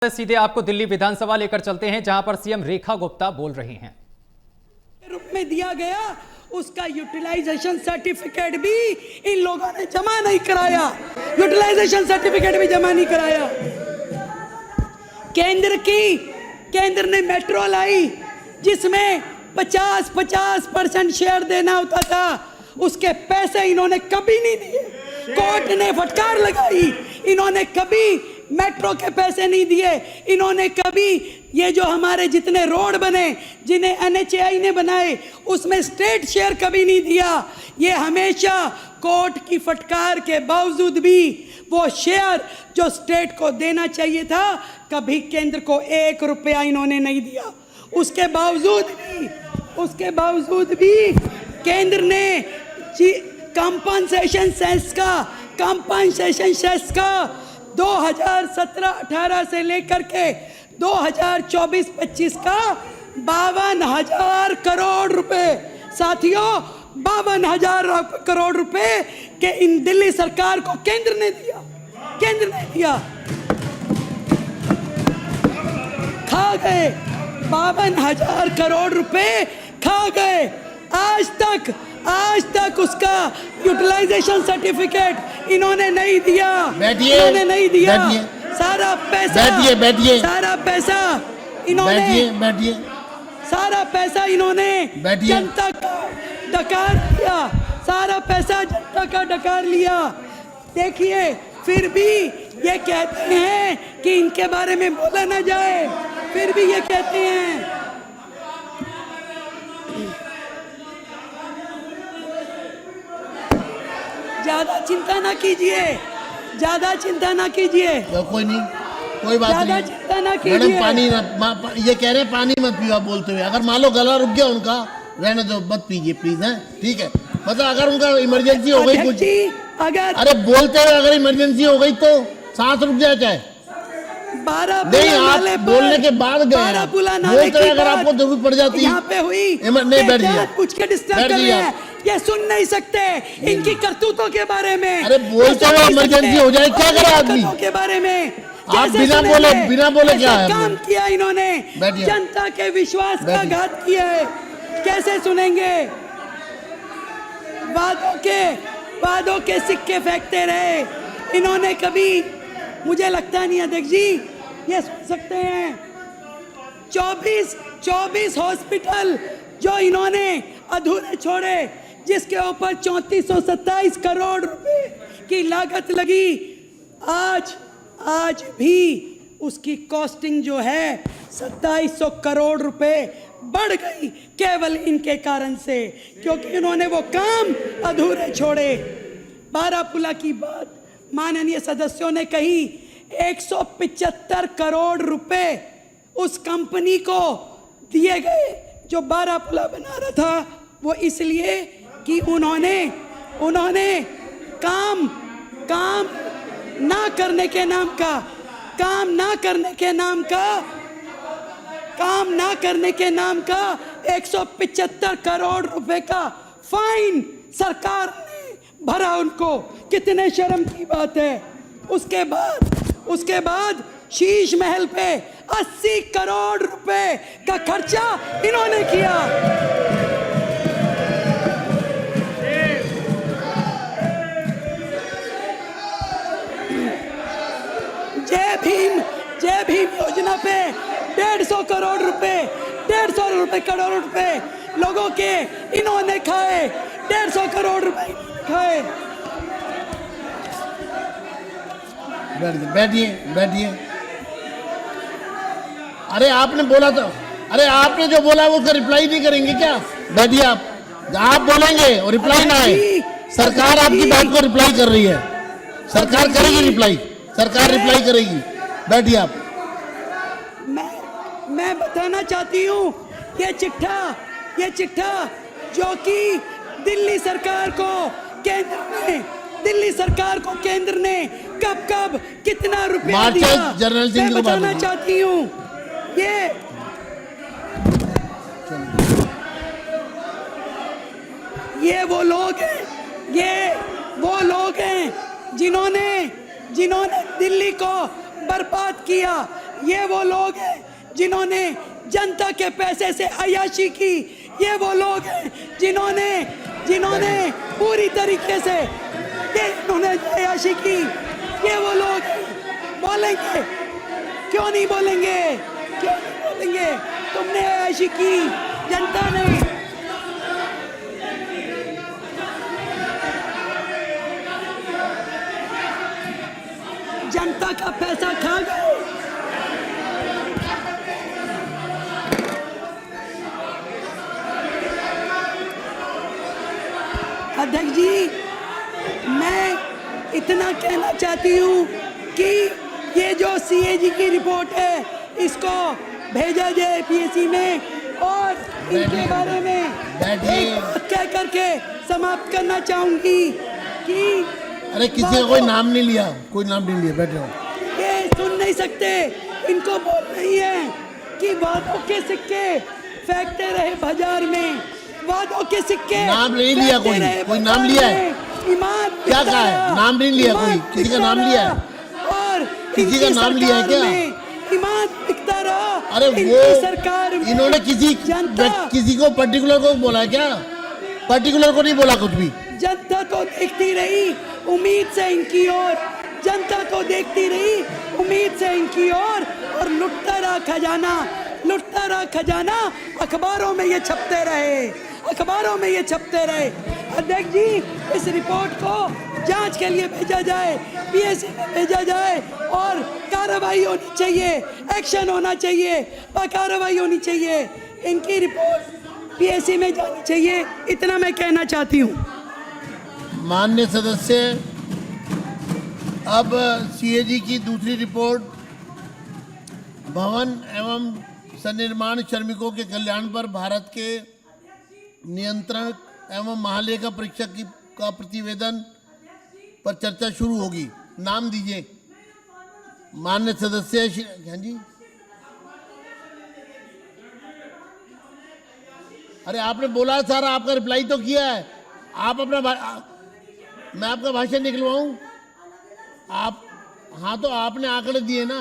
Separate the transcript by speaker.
Speaker 1: सीधे आपको दिल्ली विधानसभा लेकर चलते हैं, जहां पर सीएम रेखा गुप्ता बोल रही हैं।
Speaker 2: रूप में दिया गया उसका यूटिलाइजेशन सर्टिफिकेट भी इन लोगों ने जमा नहीं कराया। यूटिलाइजेशन सर्टिफिकेट भी जमा नहीं कराया। केंद्र ने मेट्रो लाई जिसमें 50% शेयर देना होता था, उसके पैसे इन्होंने कभी नहीं दिए। कोर्ट ने फटकार लगाई, इन्होंने कभी मेट्रो के पैसे नहीं दिए। इन्होंने कभी ये जो हमारे जितने रोड बने, जिन्हें NHAI ने बनाए, उसमें स्टेट शेयर कभी नहीं दिया। ये हमेशा कोर्ट की फटकार के बावजूद भी वो शेयर जो स्टेट को देना चाहिए था, कभी केंद्र को 1 रुपया इन्होंने नहीं दिया। उसके बावजूद भी केंद्र ने कंपनसेशन सेस का 2017-18 से लेकर के 2024-25 का 52,000 करोड़ रुपए, साथियों 52,000 करोड़ रुपए के इन दिल्ली सरकार को केंद्र ने दिया। खा गए 52,000 करोड़ रुपए, खा गए। आज तक उसका यूटिलाइजेशन सर्टिफिकेट इन्होंने नहीं दिया। सारा पैसा इन्होंने जनता का डकार लिया। सारा पैसा जनता का डकार लिया। देखिए, फिर भी ये कहते हैं कि इनके बारे में बोला ना जाए, फिर भी ये कहते हैं। ज्यादा चिंता ना कीजिए।
Speaker 3: कोई नहीं, कोई बात नहीं।
Speaker 2: चिंता ना कीजिए।
Speaker 3: मैडम पानी ये कह रहे हैं, पानी मत पियो आप बोलते हुए। अगर मान लो गला रुक गया उनका, रहने दो, मत पीजिए प्लीज, है ठीक है। मतलब अगर उनका इमरजेंसी हो गई कुछ, अरे बोलते हुए अगर इमरजेंसी हो गई तो सांस रुक जाए चाहे। नहीं, आप बोलने के बाद गए, बोलते हुए अगर आपको जरूरत पड़ जाती
Speaker 2: यहाँ पे हुई,
Speaker 3: नहीं बैठ गया,
Speaker 2: पूछ के डिस्टर्ब कर रहे हैं। ये सुन नहीं सकते इनकी करतूतों के बारे में।
Speaker 3: अरे बोलते हुए इमरजेंसी हो जाए क्या करे आदमी
Speaker 2: के बारे में।
Speaker 3: आप बिना बोले क्या है
Speaker 2: काम किया इन्होंने, जनता के विश्वास का घात किया है। कैसे सुनेंगे? वादों के सिक्के फेंकते रहे इन्होंने। कभी मुझे लगता नहीं अध्यक्ष जी ये सुन सकते हैं। 24 हॉस्पिटल जो इन्होंने अधूरे छोड़े, जिसके ऊपर 3427 करोड़ रुपए की लागत लगी, आज भी उसकी कॉस्टिंग जो है 2700 करोड़ रुपए बढ़ गई, केवल इनके कारण से, क्योंकि इन्होंने वो काम अधूरे छोड़े। बारापुला की बात माननीय सदस्यों ने कही। 175 करोड़ रुपए उस कंपनी को दिए गए जो बारापुला बना रहा था, वो इसलिए कि उन्होंने काम ना करने के नाम का 175 करोड़ रुपए का फाइन सरकार ने भरा उनको। कितने शर्म की बात है। उसके बाद शीश महल पे 80 करोड़ रुपए का खर्चा इन्होंने किया। जय भीम योजना पे 150 करोड़ रुपए लोगों के इन्होंने खाए। 150 करोड़ रुपए खाए।
Speaker 3: बैठिए। अरे आपने बोला तो, अरे आपने जो बोला वो उसका रिप्लाई नहीं करेंगे क्या? बैठिए आप बोलेंगे और रिप्लाई ना आए। सरकार आपकी बात को रिप्लाई कर रही है। सरकार करेगी रिप्लाई, सरकार रिप्लाई करेगी। बैठिए आप।
Speaker 2: मैं बताना चाहती हूँ, ये चिट्ठा जो कि दिल्ली सरकार को केंद्र ने कब कितना रुपया दिया, मैं बताना चाहती हूँ। ये वो लोग हैं जिन्होंने दिल्ली को बर्बाद किया। ये वो लोग हैं जिन्होंने जनता के पैसे से अय्याशी की। ये वो लोग हैं जिन्होंने पूरी तरीके से इन्होंने अय्याशी की। ये वो लोग हैं। बोलेंगे क्यों नहीं बोलेंगे? क्यों नहीं बोलेंगे? तुमने अय्याशी की, जनता ने। जनता का पैसा खा गए। अध्यक्ष जी, मैं इतना कहना चाहती हूँ कि ये जो सीएजी की रिपोर्ट है इसको भेजा जाए पीएससी में, और इनके बारे में एक बात कह करके समाप्त करना चाहूंगी कि
Speaker 3: अरे किसी का कोई नाम नहीं लिया, कोई नाम नहीं लिया, बैठे हो।
Speaker 2: ये सुन नहीं सकते। इनको बोल रही है कि वादों के सिक्के फेंकते रहे बाजार में, वादों के सिक्के
Speaker 3: नाम नहीं लिया, कोई नाम लिया है?
Speaker 2: ईमान
Speaker 3: क्या कहा है? नाम नहीं लिया कोई, किसी का नाम लिया है?
Speaker 2: और
Speaker 3: किसी का नाम लिया है क्या?
Speaker 2: ईमान दिखता रहा।
Speaker 3: अरे वो
Speaker 2: सरकार
Speaker 3: इन्होंने किसी को पर्टिकुलर को बोला है क्या? पर्टिकुलर को नहीं बोला कुछ भी।
Speaker 2: जनता तो देखती रही उम्मीद से इनकी ओर, जनता तो देखती रही उम्मीद से इनकी ओर, और लुटता रहा खजाना अखबारों में ये छपते रहे, अखबारों में ये छपते रहे। अध्यक्ष जी, इस रिपोर्ट को जांच के लिए भेजा जाए, पीएससी में भेजा जाए, और कार्रवाई होनी चाहिए, एक्शन होना चाहिए, कार्रवाई होनी चाहिए। इनकी रिपोर्ट पीएससी में जानी चाहिए, इतना मैं कहना चाहती हूँ।
Speaker 3: माननीय सदस्य, अब सीएजी की दूसरी रिपोर्ट भवन एवं सन्निर्माण श्रमिकों के कल्याण पर भारत के नियंत्रक एवं महालेखा परीक्षक का प्रतिवेदन पर चर्चा शुरू होगी। नाम दीजिए माननीय सदस्य। हाँ जी, अरे आपने बोला सारा, आपका रिप्लाई तो किया है। आप अपना मैं आपका भाषण निकलवाऊं? आप, हाँ तो आपने आंकड़े दिए ना।